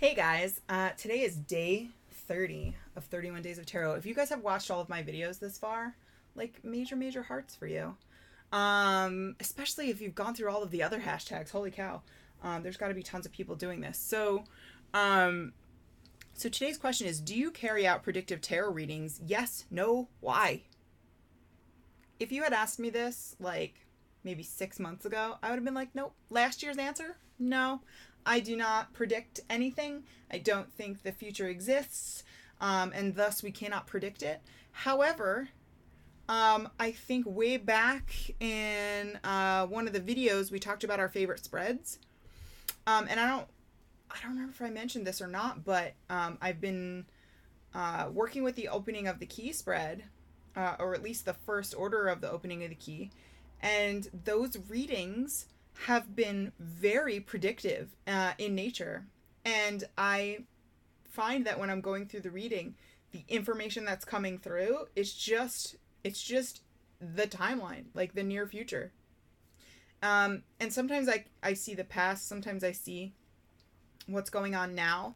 Hey guys, today is day 30 of 31 Days of Tarot. If you guys have watched all of my videos this far, like major hearts for you. Especially if you've gone through all of the other hashtags. Holy cow. There's got to be tons of people doing this. So today's question is, do you carry out predictive tarot readings? Yes, no, why? If you had asked me this like maybe 6 months ago, I would have been like, nope. Last year's answer, no. I do not predict anything. I don't think the future exists, and thus we cannot predict it. However, I think way back in one of the videos we talked about our favorite spreads, and I don't remember if I mentioned this or not, but I've been working with the opening of the key spread, or at least the first order of the opening of the key, and those readings have been very predictive in nature. And I find that when I'm going through the reading, the information that's coming through is just the timeline, like the near future. And sometimes I see the past, sometimes I see what's going on now.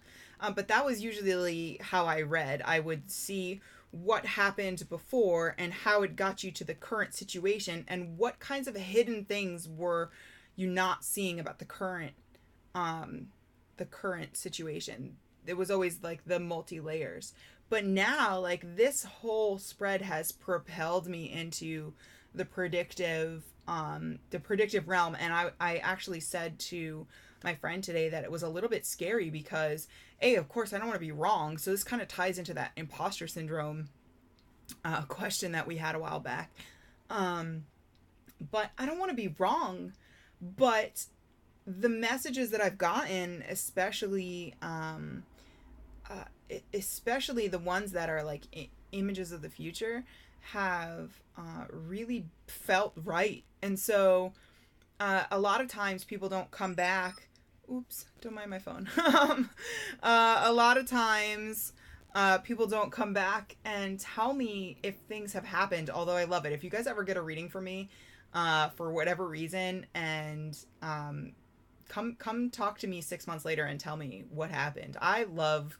But that was usually how I read. I would see what happened before and how it got you to the current situation and what kinds of hidden things were you not seeing about the current situation. It was always like the multi layers. But now, like, this whole spread has propelled me into the predictive realm. And I actually said to my friend today that it was a little bit scary because, of course, I don't want to be wrong. So this kind of ties into that imposter syndrome question that we had a while back. But I don't want to be wrong. But the messages that I've gotten, especially the ones that are like images of the future, have really felt right. And so a lot of times people don't come back. Oops, don't mind my phone. A lot of times people don't come back and tell me if things have happened, although I love it. If you guys ever get a reading from me for whatever reason, and come talk to me 6 months later and tell me what happened. I love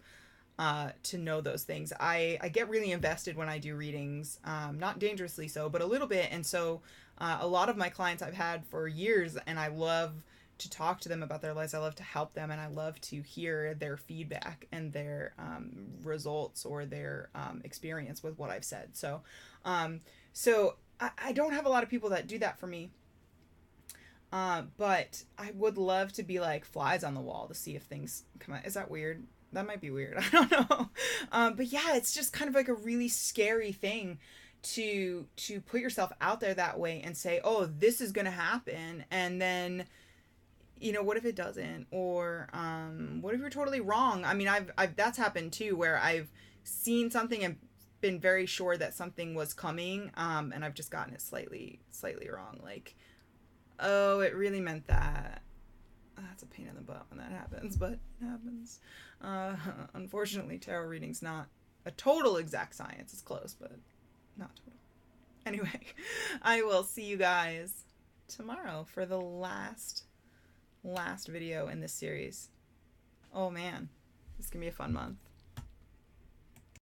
to know those things. I get really invested when I do readings, not dangerously so, but a little bit. And so a lot of my clients I've had for years, and I love to talk to them about their lives. I love to help them, and I love to hear their feedback and their results or their experience with what I've said. So I don't have a lot of people that do that for me. But I would love to be like flies on the wall to see if things come out. Is that weird? That might be weird. I don't know. But yeah, it's just kind of like a really scary thing to put yourself out there that way and say, oh, this is going to happen. And then, what if it doesn't? Or what if you're totally wrong? I mean, I've that's happened too, where I've seen something and been very sure that something was coming, and I've just gotten it slightly wrong. Like, oh, it really meant that. That's a pain in the butt when that happens, but it happens. Unfortunately, tarot reading's not a total exact science. It's close, but not total. Anyway, I will see you guys tomorrow for the last video in this series. Oh man, this is gonna be a fun month.